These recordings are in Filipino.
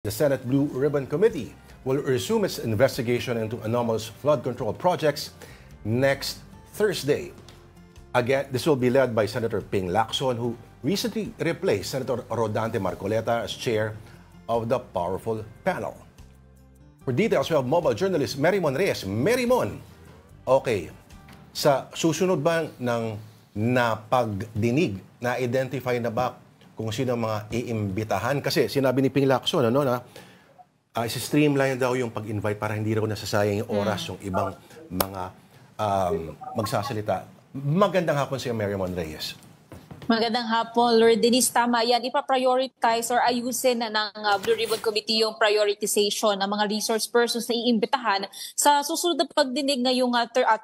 The Senate Blue Ribbon Committee will resume its investigation into anomalous flood control projects next Thursday. Again, this will be led by Senator Ping Lacson, who recently replaced Senator Rodante Marcoleta as chair of the powerful panel. For details, we have mobile journalist Merymon Reyes. Merymon, okay, sa susunod ba ng napagdinig, na-identify na ba kung sino mga iimbitahan? Kasi sinabi ni Ping Lacson na streamline daw yung pag-invite para hindi raw nasasayang yung oras yung ibang mga magsasalita. Magandang hapon sa Merymon Reyes. Magandang hapon, Lord Denise. Tama yan. Ipa-prioritize or ayusin na ng Blue Ribbon Committee yung prioritization ng mga resource persons na iimbitahan sa susunod na pagdinig ngayong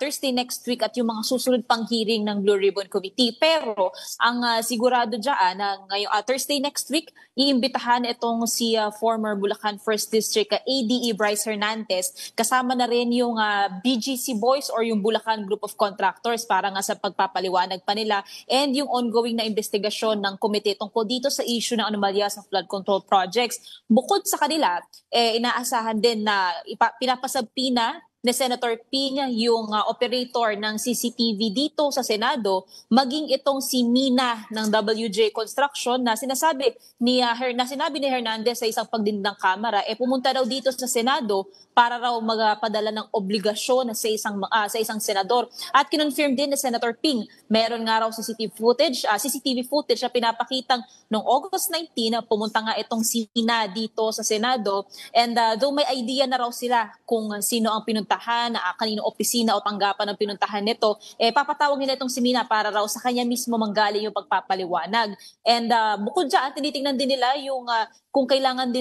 Thursday next week at yung mga susunod pang hearing ng Blue Ribbon Committee. Pero ang sigurado dyan na ngayong Thursday next week, iimbitahan itong si former Bulacan 1st District ADE Bryce Hernandez. Kasama na rin yung BGC Boys or yung Bulacan Group of Contractors para nga sa pagpapaliwanag pa nila and yung ongoing na investigasyon ng komite tungkol dito sa issue ng anomalya sa flood control projects. Bukod sa kanila, inaasahan din na pinapasabpina ni Senator Ping yung operator ng CCTV dito sa Senado, maging itong si Mina ng WJ Construction na sinabi ni Hernandez sa isang pagdinig ng Kamara, pumunta daw dito sa Senado para raw magpadala ng obligasyon sa isang senador. At kinonfirm din ni Senator Ping, meron nga raw CCTV footage na pinapakitang noong August 19 na pumunta nga itong si Mina dito sa Senado. And though may idea na raw sila kung sino ang pinuntahan, kaninong opisina o tanggapan ng pinuntahan nito, papatawag nila itong si Mina para raw sa kanya mismo manggaling yung pagpapaliwanag. And bukod dyan, tinitingnan din nila yung kung kailangan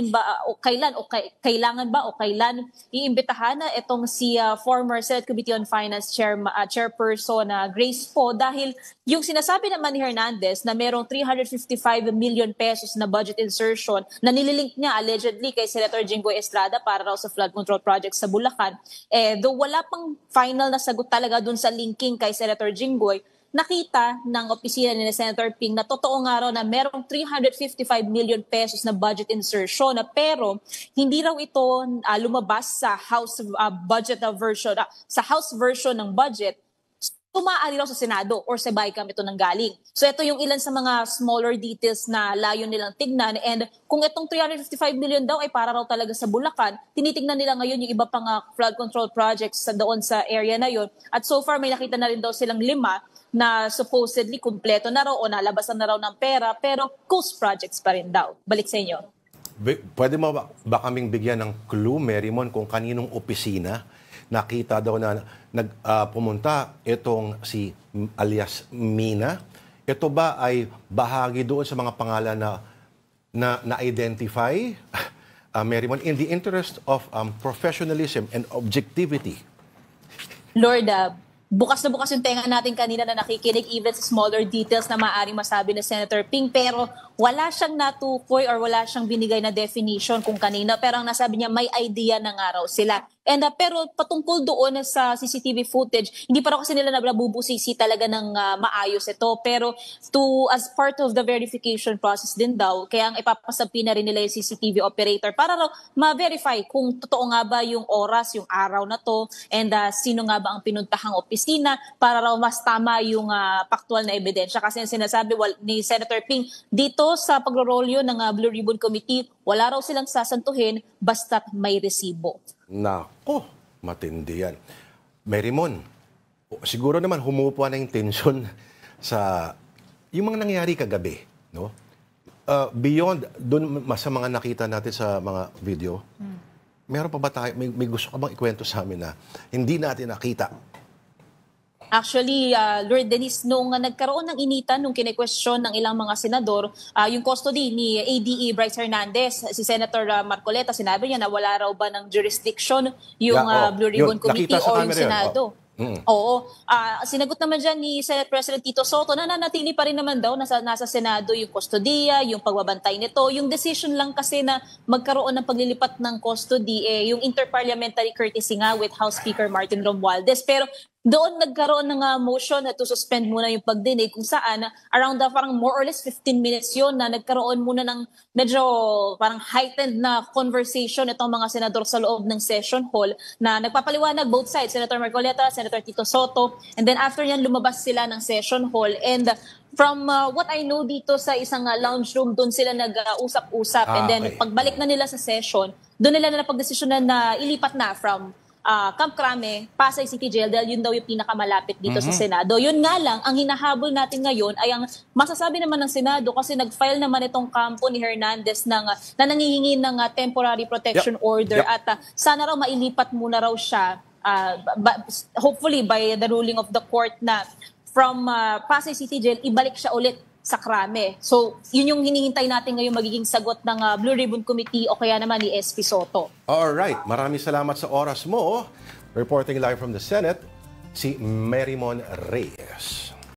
kailan iimbitahan na itong si former Senate Committee on Finance Chairperson Grace Poe dahil yung sinasabi naman ni Hernandez na merong 355 million pesos na budget insertion na nililink niya allegedly kay Senator Jinggoy Estrada para raw sa flood control project sa Bulacan. Though wala pang final na sagot talaga dun sa linking kay Senator Jinggoy, nakita ng opisina ni Senator Ping na totoo nga raw na merong 355 million pesos na budget insertion pero hindi raw ito lumabas sa House budget version sa House version ng budget. Maaari raw sa Senado or sa BICAM ito nanggaling. So ito yung ilan sa mga smaller details na layon nilang tignan, and kung itong 355 million daw ay para raw talaga sa Bulacan, tinitingnan nila ngayon yung iba pang flood control projects doon sa area na yon. At so far may nakita na rin daw silang 5 na supposedly kumpleto na raw o nalabasan na raw ng pera, pero ghost projects pa rin daw. Balik sa inyo. Pwede mo ba kaming bigyan ng clue, Merymon, kung kaninong opisina nakita daw na pumunta itong si alias Mina? Ito ba ay bahagi doon sa mga pangalan na identify, Merymon, in the interest of professionalism and objectivity? Lord, bukas na bukas yung tenga natin kanina na nakikinig even sa smaller details na maaaring masabi na Senator Ping, pero wala siyang natukoy or wala siyang binigay na definition kung kanina, pero ang nasabi niya may idea na nga raw sila. And pero patungkol doon sa CCTV footage, hindi pa raw kasi nila nabubusisi talaga ng maayos ito. Pero as part of the verification process din daw, kaya ang ipapasabi na rin nila yung CCTV operator para raw ma-verify kung totoo nga ba yung oras, yung araw na to, and sino nga ba ang pinuntahang opisina para raw mas tama yung factual na ebidensya. Kasi yung sinasabi ni Senator Ping, dito sa pagrorolyo ng Blue Ribbon Committee, wala raw silang sasantuhin basta't may resibo. Nako, matindi yan. Merymon, siguro naman humupa na yung tension sa yung mga nangyari kagabi, no? Beyond doon sa mga nakita natin sa mga video, meron pa ba tayo, may gusto ka bang ikwento sa amin na hindi natin nakita? Actually, Lord Denise, nung nagkaroon ng initan, nung kine-question ng ilang mga senador, yung custody ni ADE Bryce Hernandez, si Senator Marcoleta, sinabi niya na wala raw ba ng jurisdiction yung Blue Ribbon Committee o yung Senado. Oo. Sinagot naman dyan ni Senate President Tito Soto na nanatili pa rin naman daw nasa Senado yung kustodiya, yung pagbabantay nito. Yung decision lang kasi na magkaroon ng paglilipat ng custody, yung interparliamentary courtesy nga with House Speaker Martin Romualdez. Pero doon nagkaroon ng motion na to suspend muna yung pagdinig kung saan around parang more or less 15 minutes yon na nagkaroon muna ng medyo parang heightened na conversation itong mga senador sa loob ng session hall na nagpapaliwanag both sides, Senator Marcoleta, Senator Tito Soto, and then after yan lumabas sila ng session hall and from what I know dito sa isang lounge room, doon sila nag-usap-usap and then pagbalik na nila sa session, doon nila napagdesisyonan na ilipat na from Camp Crame, Pasay City Jail dahil yun daw yung pinakamalapit dito sa Senado. Yun nga lang, ang hinahabol natin ngayon ay ang masasabi naman ng Senado kasi nag-file naman itong kampo ni Hernandez na nangihingi ng temporary protection order at sana raw mailipat muna raw siya hopefully by the ruling of the court na from Pasay City Jail, ibalik siya ulit sa Crame. So, yun yung hinihintay natin ngayon magiging sagot ng Blue Ribbon Committee o kaya naman ni SP Soto. Alright, maraming salamat sa oras mo. Reporting live from the Senate, si Merrimon Reyes.